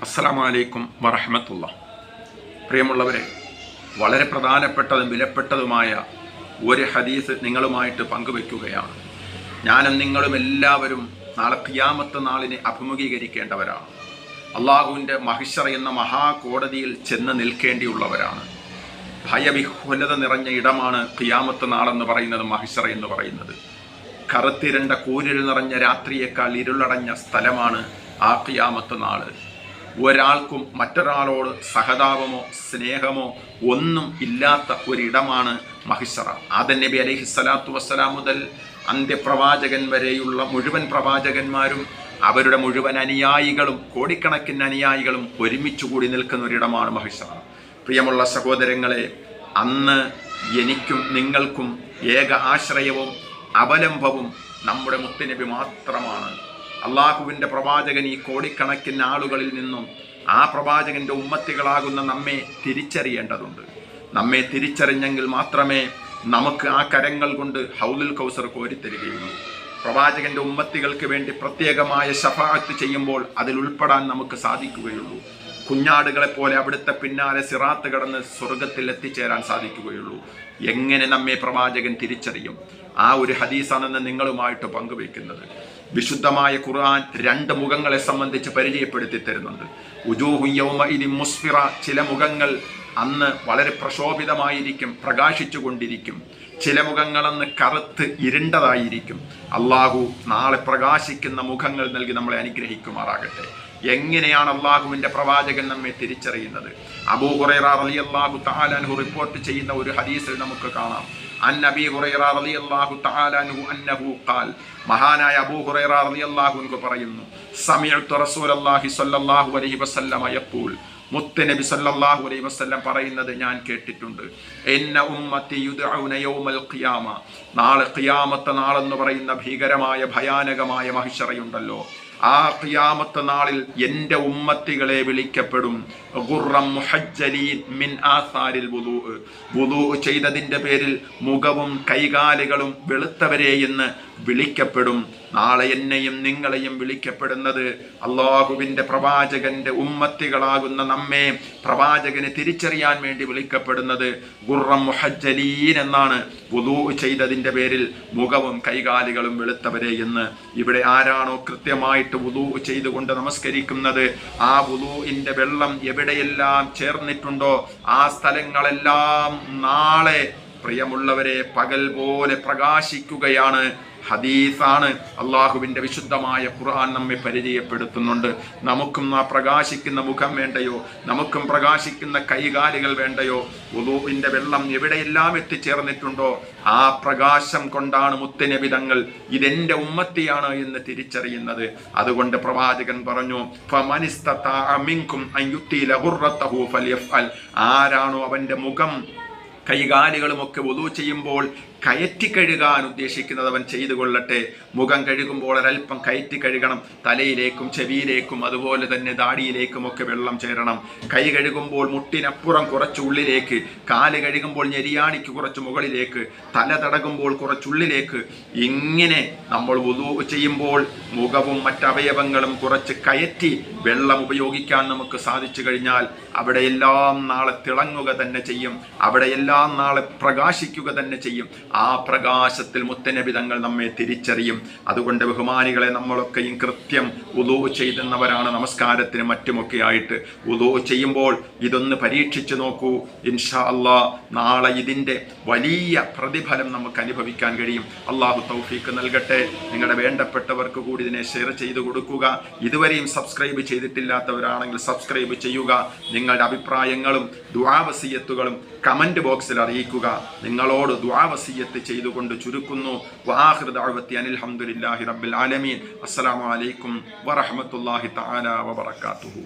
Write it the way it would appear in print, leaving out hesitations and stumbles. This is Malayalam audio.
അസ്സലാമു അലൈക്കും വറഹ്മത്തുള്ളാഹി. പ്രിയമുള്ളവരെ, വളരെ പ്രധാനപ്പെട്ടതും വിലപ്പെട്ടതുമായ ഒരു ഹദീസ് നിങ്ങളുമായിട്ട് പങ്കുവെക്കുകയാണ്. ഞാനും നിങ്ങളും എല്ലാവരും നാളെ ഖിയാമത്ത് നാളിനെ അഭിമുഖീകരിക്കേണ്ടവരാണ്. അള്ളാഹുവിൻ്റെ മഹ്ശർ എന്ന മഹാകോടതിയിൽ ചെന്ന് നിൽക്കേണ്ടിയുള്ളവരാണ്. ഭയവിഹ്വലത നിറഞ്ഞ ഇടമാണ് ഖിയാമത്ത് നാളെന്ന് പറയുന്നത്, മഹ്ശർ എന്ന് പറയുന്നത്. കറുത്തിരണ്ട കൂരിരുൾ നിറഞ്ഞ രാത്രിയേക്കാൾ ഇരുളടഞ്ഞ സ്ഥലമാണ് ആ ഖിയാമത്ത് നാള്. ഒരാൾക്കും മറ്റൊരാളോട് സഹതാപമോ സ്നേഹമോ ഒന്നും ഇല്ലാത്ത ഒരിടമാണ് മഹ്ശറ. ആദം നബി അലൈഹിസ്സലാത്തു വസ്സലാം മുതൽ അന്ത്യപ്രവാചകൻ വരെയുള്ള മുഴുവൻ പ്രവാചകന്മാരും അവരുടെ മുഴുവൻ അനുയായികളും കോടിക്കണക്കിന് അനുയായികളും ഒരുമിച്ച് കൂടി നിൽക്കുന്ന ഒരിടമാണ് മഹ്ശറ. പ്രിയമുള്ള സഹോദരങ്ങളെ, അന്ന് എനിക്കും നിങ്ങൾക്കും ഏക ആശ്രയവും അവലംബവും നമ്മുടെ മുത്തുനബി മാത്രമാണ്. അള്ളാഹുവിൻ്റെ പ്രവാചകൻ ഈ കോടിക്കണക്കിന് ആളുകളിൽ നിന്നും ആ പ്രവാചകൻ്റെ ഉമ്മത്തികളാകുന്ന നമ്മെ തിരിച്ചറിയേണ്ടതുണ്ട്. നമ്മെ തിരിച്ചറിഞ്ഞെങ്കിൽ മാത്രമേ നമുക്ക് ആ കരങ്ങൾ കൊണ്ട് ഹൗലുൽ കൗസർ കോരിത്തരികയുള്ളൂ. പ്രവാചകൻ്റെ ഉമ്മത്തികൾക്ക് വേണ്ടി പ്രത്യേകമായ ശഫാഅത്ത് ചെയ്യുമ്പോൾ അതിൽ ഉൾപ്പെടാൻ നമുക്ക് സാധിക്കുകയുള്ളൂ. കുഞ്ഞാടുകളെപ്പോലെ അവിടുത്തെ പിന്നാലെ സിറാത്ത് കടന്ന് സ്വർഗത്തിൽ എത്തിച്ചേരാൻ സാധിക്കുകയുള്ളൂ. എങ്ങനെ നമ്മെ പ്രവാചകൻ തിരിച്ചറിയും? ആ ഒരു ഹദീസാണെന്ന് നിങ്ങളുമായിട്ട് പങ്കുവയ്ക്കുന്നത്. വിശുദ്ധമായ ഖുർആൻ രണ്ട് മുഖങ്ങളെ സംബന്ധിച്ച് പരിചയപ്പെടുത്തി തരുന്നുണ്ട്. ഉജൂഹു യൗമഇദിൻ മുസ്ഫിറ, ചില മുഖങ്ങൾ അന്ന് വളരെ പ്രശോഭിതമായിരിക്കും, പ്രകാശിച്ചു കൊണ്ടിരിക്കും. ചില മുഖങ്ങളന്ന് കറുത്ത് ഇരുണ്ടതായിരിക്കും. അള്ളാഹു നാളെ പ്രകാശിക്കുന്ന മുഖങ്ങൾ നൽകി നമ്മളെ അനുഗ്രഹിക്കുമാറാകട്ടെ. എങ്ങനെയാണ് അള്ളാഹുവിൻ്റെ പ്രവാചകൻ നമ്മെ തിരിച്ചറിയുന്നത്? അബൂ ഹുറൈറ റളിയല്ലാഹു തആല അൻഹു റിപ്പോർട്ട് ചെയ്യുന്ന ഒരു ഹദീസിൽ നമുക്ക് കാണാം. അൻ അബീ ഹുറൈറ റളിയല്ലാഹു തആല അൻഹു അന്നഹു ഖാൽ, മഹാനായ അബൂ ഹുറൈറ റളിയല്ലാഹു അൻഹു പറയുന്നു, സമിഅ്തു റസൂലല്ലാഹി സ്വല്ലല്ലാഹു അലൈഹി വസല്ലമ യഖൂൽ, മുത്തുനബി സല്ലല്ലാഹു അലൈഹി വസല്ലം പറയുന്നത് ഞാൻ കേട്ടിട്ടുണ്ട്. ഇന്ന ഉമ്മത്തി യുദ്ഉന യൗമൽ ഖിയാമ, നാളെ ഖിയാമത്ത് നാളെന്ന് പറയുന്ന ഭീകരമായ ഭയാനകമായ മഹ്ശറയുണ്ടല്ലോ, ആ ഖിയാമത്ത് നാളിൽ എൻ്റെ ഉമ്മത്തികളെ വിളിക്കപ്പെടും. ഗുർറം മുഹജ്ജലീൻ മിൻ ആസാരിൽ വുദൂഅ്, വുദൂഅ് ചെയ്തതിൻ്റെ പേരിൽ മുഖവും കൈകാലുകളും വെളുത്തവരെ എന്ന് വിളിക്കപ്പെടും. നാളെ എന്നെയും നിങ്ങളെയും വിളിക്കപ്പെടുന്നത് അള്ളാഹുവിൻ്റെ പ്രവാചകന്റെ ഉമ്മത്തികളാകുന്ന നമ്മെ പ്രവാചകനെ തിരിച്ചറിയാൻ വേണ്ടി വിളിക്കപ്പെടുന്നത് ഗുർറം മുഹജ്ജലീൻ എന്നാണ്. വുദൂഅ് ചെയ്തതിൻ്റെ പേരിൽ മുഖവും കൈകാലുകളും വെളുത്തവരെ എന്ന്. ഇവിടെ ആരാണോ കൃത്യമായിട്ട് വുദൂഅ് ചെയ്തുകൊണ്ട് നമസ്കരിക്കുന്നത്, ആ വുദൂഇന്റെ വെള്ളം എവിടെയെല്ലാം ചേർന്നിട്ടുണ്ടോ ആ സ്ഥലങ്ങളെല്ലാം നാളെ പ്രിയമുള്ളവരെ പകൽ പോലെ പ്രകാശിക്കുകയാണ്. ഹദീസാണ്. അള്ളാഹുവിൻ്റെ വിശുദ്ധമായ ഖുർആൻ നമ്മെ പരിചയപ്പെടുത്തുന്നുണ്ട്. നമുക്കും ആ പ്രകാശിക്കുന്ന മുഖം വേണ്ടയോ? നമുക്കും പ്രകാശിക്കുന്ന കൈകാലുകൾ വേണ്ടയോ? വുദൂഇന്റെ വെള്ളം എവിടെയെല്ലാം എത്തിച്ചേർന്നിട്ടുണ്ടോ ആ പ്രകാശം കൊണ്ടാണ് മുത്തുനബി തങ്ങൾ ഇതെന്റെ ഉമ്മത്തിയാണ് എന്ന് തിരിച്ചറിയുന്നത്. അതുകൊണ്ട് പ്രവാചകൻ പറഞ്ഞു, ഫമനിസ്തതഅ മിൻകും അൻ യുതീല ഗുർറതഹു ഫൽയഫ്അൽ, ആരാണോ അവന്റെ മുഖം കൈകാലുകളുമൊക്കെ വുദൂ ചെയ്യുമ്പോൾ കയറ്റി കഴുകാൻ ഉദ്ദേശിക്കുന്നത് അവൻ ചെയ്തു കൊള്ളട്ടെ. മുഖം കഴുകുമ്പോൾ ഒരൽപ്പം കയറ്റി കഴുകണം. തലയിലേക്കും ചെവിയിലേക്കും അതുപോലെ തന്നെ ദാടിയിലേക്കും ഒക്കെ വെള്ളം ചേരണം. കൈ കഴുകുമ്പോൾ മുട്ടിനപ്പുറം കുറച്ച് ഉള്ളിലേക്ക്, കാല് കഴുകുമ്പോൾ ഞെരിയാണിക്ക് കുറച്ച് മുകളിലേക്ക്, തല തടകുമ്പോൾ കുറച്ചുള്ളിലേക്ക്. ഇങ്ങനെ നമ്മൾ വുദൂ ചെയ്യുമ്പോൾ മുഖവും മറ്റവയവങ്ങളും കുറച്ച് കയറ്റി വെള്ളം ഉപയോഗിക്കാൻ നമുക്ക് സാധിച്ചു കഴിഞ്ഞാൽ അവിടെയെല്ലാം നാളെ തിളങ്ങുക തന്നെ ചെയ്യും, അവിടെയെല്ലാം നാളെ പ്രകാശിക്കുക തന്നെ ചെയ്യും. ആ പ്രകാശത്തിൽ മുത്തുനബി തങ്ങൾ നമ്മെ തിരിച്ചറിയും. അതുകൊണ്ട് ബഹുമാനികളെ, നമ്മളൊക്കെയും കൃത്യം വുദൂ ചെയ്യുന്നവരാണ്. നമസ്കാരത്തിന് മറ്റുമൊക്കെ ആയിട്ട് വുദൂ ചെയ്യുമ്പോൾ ഇതൊന്ന് പരീക്ഷിച്ചു നോക്കൂ. ഇൻഷാ അല്ലാഹ് നാളെ ഇതിൻ്റെ വലിയ പ്രതിഫലം നമുക്ക് അനുഭവിക്കാൻ കഴിയും. അള്ളാഹു തൗഫീക്ക് നൽകട്ടെ. നിങ്ങളുടെ വേണ്ടപ്പെട്ടവർക്ക് കൂടി ഇതിനെ ഷെയർ ചെയ്തു കൊടുക്കുക. ഇതുവരെയും സബ്സ്ക്രൈബ് ചെയ്തിട്ടില്ലാത്തവരാണെങ്കിൽ സബ്സ്ക്രൈബ് ചെയ്യുക. നിങ്ങളുടെ അഭിപ്രായങ്ങളും ദുആ വസിയത്തുകളും കമന്റ് ബോക്സിൽ അറിയിക്കുക. നിങ്ങളോട് ദുആ വസിയത്ത് ചെയ്തുകൊണ്ട് ചുരുക്കുന്നു. വആഖിറു ദഅവതി അനിൽ ഹംദുലില്ലാഹി റബ്ബിൽ ആലമീൻ. അസ്സലാമു അലൈക്കും വറഹ്മത്തുള്ളാഹി തആല വബറകാതുഹു.